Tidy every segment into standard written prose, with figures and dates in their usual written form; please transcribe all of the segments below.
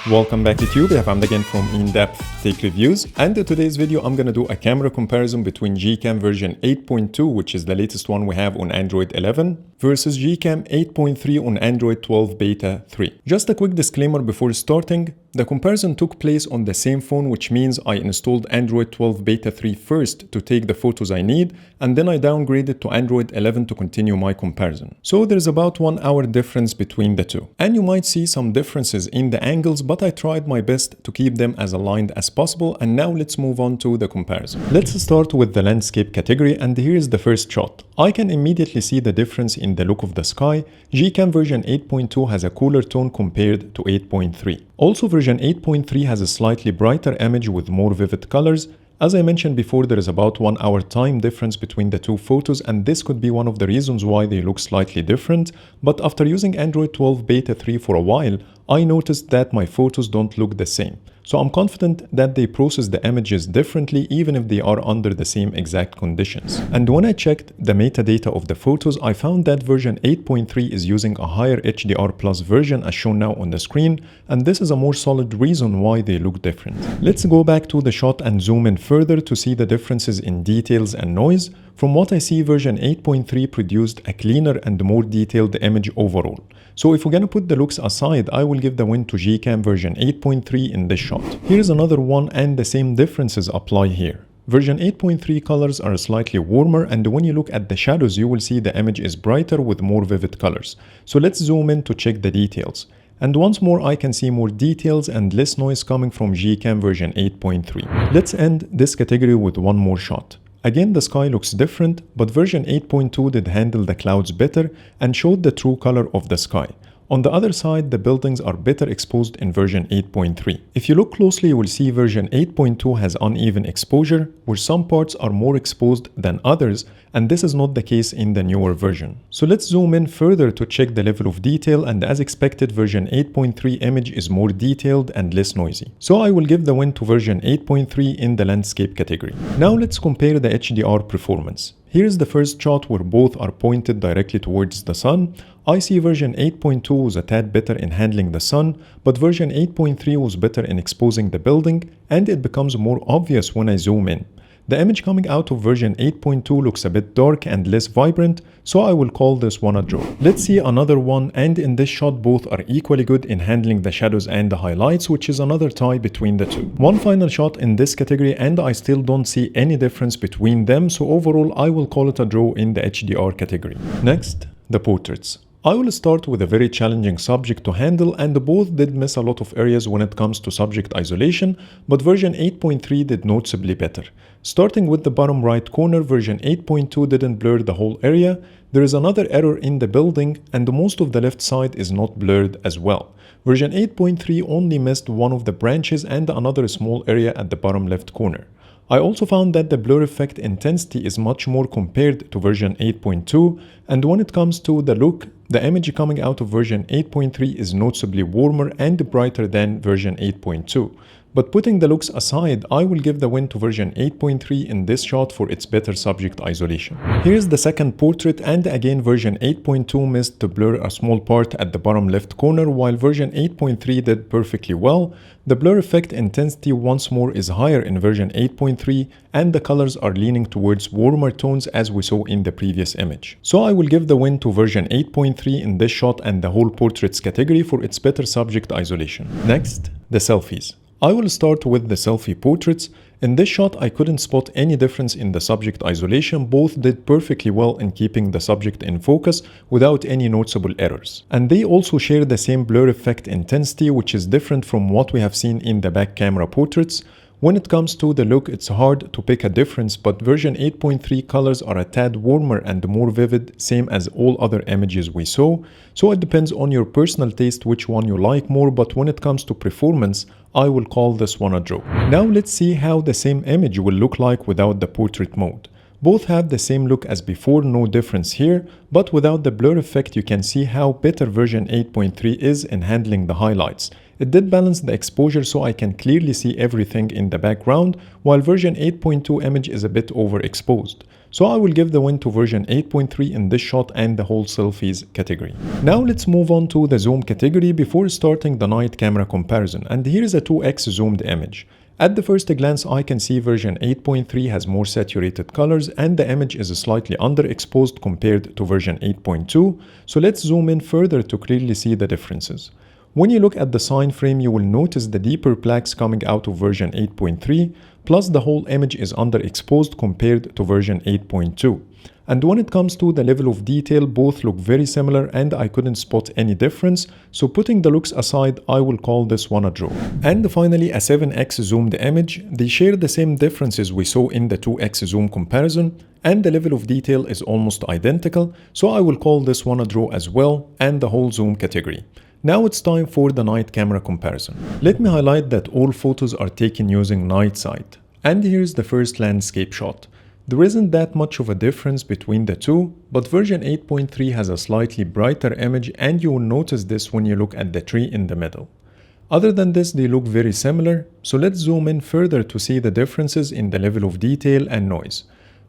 Welcome back to YouTube. I'm again from In-Depth Tech Reviews, and in today's video I'm gonna do a camera comparison between GCam version 8.2, which is the latest one we have on Android 11, versus GCam 8.3 on Android 12 Beta 3. Just a quick disclaimer before starting, the comparison took place on the same phone, which means I installed Android 12 Beta 3 first to take the photos I need, and then I downgraded to Android 11 to continue my comparison. So there's about 1 hour difference between the two. And you might see some differences in the angles, but I tried my best to keep them as aligned as possible, and now let's move on to the comparison. Let's start with the landscape category, and here's the first shot. I can immediately see the difference in the look of the sky. GCam version 8.2 has a cooler tone compared to 8.3. Also, version 8.3 has a slightly brighter image with more vivid colors. As I mentioned before, there is about 1 hour time difference between the two photos, and this could be one of the reasons why they look slightly different. But after using Android 12 Beta 3 for a while, I noticed that my photos don't look the same. So I'm confident that they process the images differently even if they are under the same exact conditions. And when I checked the metadata of the photos, I found that version 8.3 is using a higher HDR Plus version as shown now on the screen, and this is a more solid reason why they look different. Let's go back to the shot and zoom in further to see the differences in details and noise. From what I see, version 8.3 produced a cleaner and more detailed image overall. So if we're gonna put the looks aside, I will give the win to GCam version 8.3 in this shot. Here's another one, and the same differences apply here. Version 8.3 colors are slightly warmer, and when you look at the shadows, you will see the image is brighter with more vivid colors. So let's zoom in to check the details. And once more, I can see more details and less noise coming from GCam version 8.3. Let's end this category with one more shot. Again, the sky looks different, but version 8.2 did handle the clouds better and showed the true color of the sky. On the other side, the buildings are better exposed in version 8.3. If you look closely, you will see version 8.2 has uneven exposure, where some parts are more exposed than others, and this is not the case in the newer version. So let's zoom in further to check the level of detail, and as expected, version 8.3 image is more detailed and less noisy. So I will give the win to version 8.3 in the landscape category. Now let's compare the HDR performance. Here's the first shot where both are pointed directly towards the sun. I see version 8.2 was a tad better in handling the sun, but version 8.3 was better in exposing the building, and it becomes more obvious when I zoom in. The image coming out of version 8.2 looks a bit dark and less vibrant, so I will call this one a draw. Let's see another one, and in this shot both are equally good in handling the shadows and the highlights, which is another tie between the two. One final shot in this category, and I still don't see any difference between them, so overall I will call it a draw in the HDR category. Next, the portraits. I will start with a very challenging subject to handle, and both did miss a lot of areas when it comes to subject isolation, but version 8.3 did noticeably better. Starting with the bottom right corner, version 8.2 didn't blur the whole area. There is another error in the building, and most of the left side is not blurred as well. Version 8.3 only missed one of the branches and another small area at the bottom left corner. I also found that the blur effect intensity is much more compared to version 8.2, and when it comes to the look, the image coming out of version 8.3 is noticeably warmer and brighter than version 8.2. But putting the looks aside, I will give the win to version 8.3 in this shot for its better subject isolation. Here's the second portrait, and again version 8.2 missed to blur a small part at the bottom left corner, while version 8.3 did perfectly well. The blur effect intensity once more is higher in version 8.3, and the colors are leaning towards warmer tones as we saw in the previous image. So I will give the win to version 8.3 in this shot and the whole portraits category for its better subject isolation. Next, the selfies. I will start with the selfie portraits. In this shot, I couldn't spot any difference in the subject isolation. Both did perfectly well in keeping the subject in focus without any noticeable errors. And they also share the same blur effect intensity, which is different from what we have seen in the back camera portraits. When it comes to the look, it's hard to pick a difference, but version 8.3 colors are a tad warmer and more vivid, same as all other images we saw. So it depends on your personal taste which one you like more, but when it comes to performance, I will call this one a draw. Now let's see how the same image will look like without the portrait mode. Both have the same look as before, no difference here, but without the blur effect you can see how better version 8.3 is in handling the highlights. It did balance the exposure so I can clearly see everything in the background, while version 8.2 image is a bit overexposed. So I will give the win to version 8.3 in this shot and the whole selfies category. Now let's move on to the zoom category before starting the night camera comparison. And here is a 2x zoomed image. At the first glance, I can see version 8.3 has more saturated colors and the image is slightly underexposed compared to version 8.2. So let's zoom in further to clearly see the differences. When you look at the sign frame, you will notice the deeper blacks coming out of version 8.3, plus the whole image is underexposed compared to version 8.2. And when it comes to the level of detail, both look very similar and I couldn't spot any difference. So putting the looks aside, I will call this one a draw. And finally, a 7x zoomed image. They share the same differences we saw in the 2x zoom comparison, and the level of detail is almost identical. So I will call this one a draw as well, and the whole zoom category. Now it's time for the night camera comparison. Let me highlight that all photos are taken using night sight. And here's the first landscape shot. There isn't that much of a difference between the two, but version 8.3 has a slightly brighter image and you will notice this when you look at the tree in the middle. Other than this, they look very similar, so let's zoom in further to see the differences in the level of detail and noise.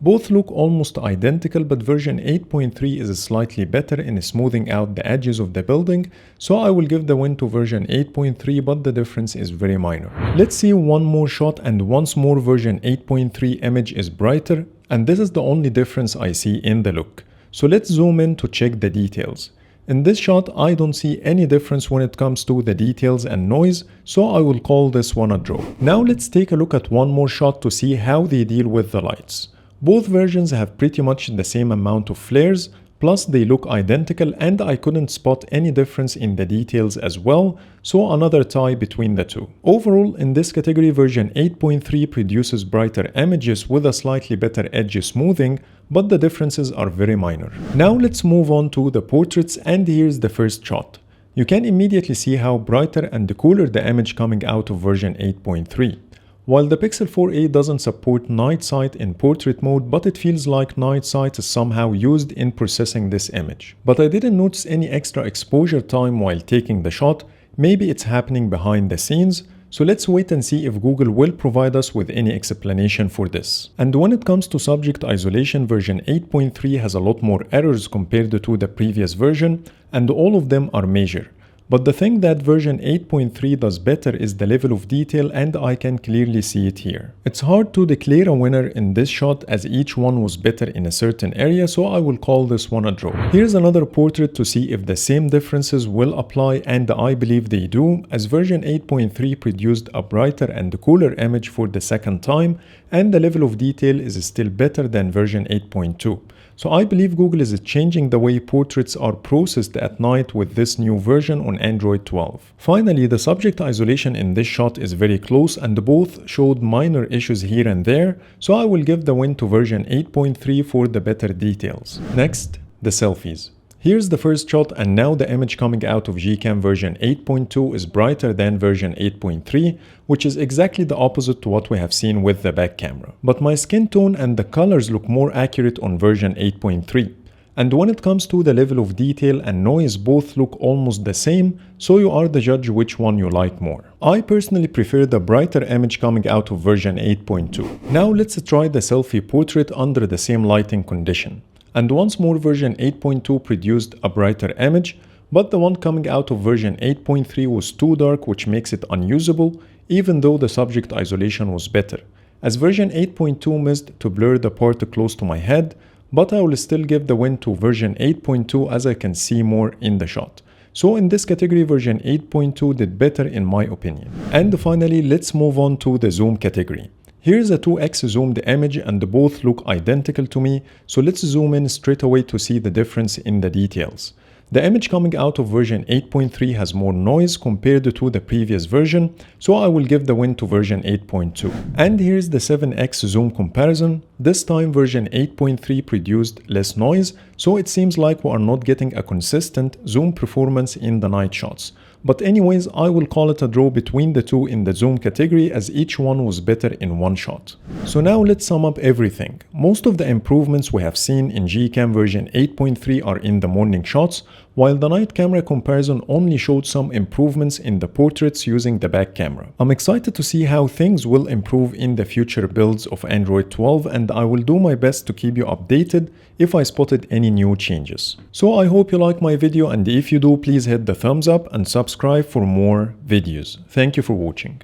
Both look almost identical, but version 8.3 is slightly better in smoothing out the edges of the building, so I will give the win to version 8.3, but the difference is very minor. Let's see one more shot, and once more version 8.3 image is brighter, and this is the only difference I see in the look. So let's zoom in to check the details. In this shot, I don't see any difference when it comes to the details and noise, so I will call this one a draw. Now let's take a look at one more shot to see how they deal with the lights. Both versions have pretty much the same amount of flares, plus they look identical and I couldn't spot any difference in the details as well, so another tie between the two. Overall, in this category, version 8.3 produces brighter images with a slightly better edge smoothing, but the differences are very minor. Now let's move on to the portraits, and here's the first shot. You can immediately see how brighter and cooler the image coming out of version 8.3. While the Pixel 4a doesn't support night sight in portrait mode, but it feels like night sight is somehow used in processing this image. But I didn't notice any extra exposure time while taking the shot. Maybe it's happening behind the scenes. So let's wait and see if Google will provide us with any explanation for this. And when it comes to subject isolation, version 8.3 has a lot more errors compared to the previous version, and all of them are major. But the thing that version 8.3 does better is the level of detail, and I can clearly see it here. It's hard to declare a winner in this shot as each one was better in a certain area, so I will call this one a draw. Here's another portrait to see if the same differences will apply, and I believe they do, as version 8.3 produced a brighter and cooler image for the second time, and the level of detail is still better than version 8.2. So I believe Google is changing the way portraits are processed at night with this new version on Android 12. Finally, the subject isolation in this shot is very close and both showed minor issues here and there, so I will give the win to version 8.3 for the better details. Next, the selfies. Here's the first shot, and now the image coming out of GCam version 8.2 is brighter than version 8.3, which is exactly the opposite to what we have seen with the back camera. But my skin tone and the colors look more accurate on version 8.3. And when it comes to the level of detail and noise, both look almost the same, so you are the judge which one you like more. I personally prefer the brighter image coming out of version 8.2. Now let's try the selfie portrait under the same lighting condition. And once more, version 8.2 produced a brighter image, but the one coming out of version 8.3 was too dark, which makes it unusable, even though the subject isolation was better, as version 8.2 missed to blur the part close to my head, but I will still give the win to version 8.2 as I can see more in the shot. So in this category, version 8.2 did better in my opinion. And finally, let's move on to the zoom category. Here's a 2x zoomed image and both look identical to me, so let's zoom in straight away to see the difference in the details. The image coming out of version 8.3 has more noise compared to the previous version, so I will give the win to version 8.2. And here's the 7x zoom comparison. This time version 8.3 produced less noise, so it seems like we are not getting a consistent zoom performance in the night shots. But anyways, I will call it a draw between the two in the zoom category as each one was better in one shot. So now let's sum up everything. Most of the improvements we have seen in GCam version 8.3 are in the morning shots, while the night camera comparison only showed some improvements in the portraits using the back camera. I'm excited to see how things will improve in the future builds of Android 12, and I will do my best to keep you updated if I spotted any new changes. So I hope you like my video, and if you do, please hit the thumbs up and subscribe for more videos. Thank you for watching.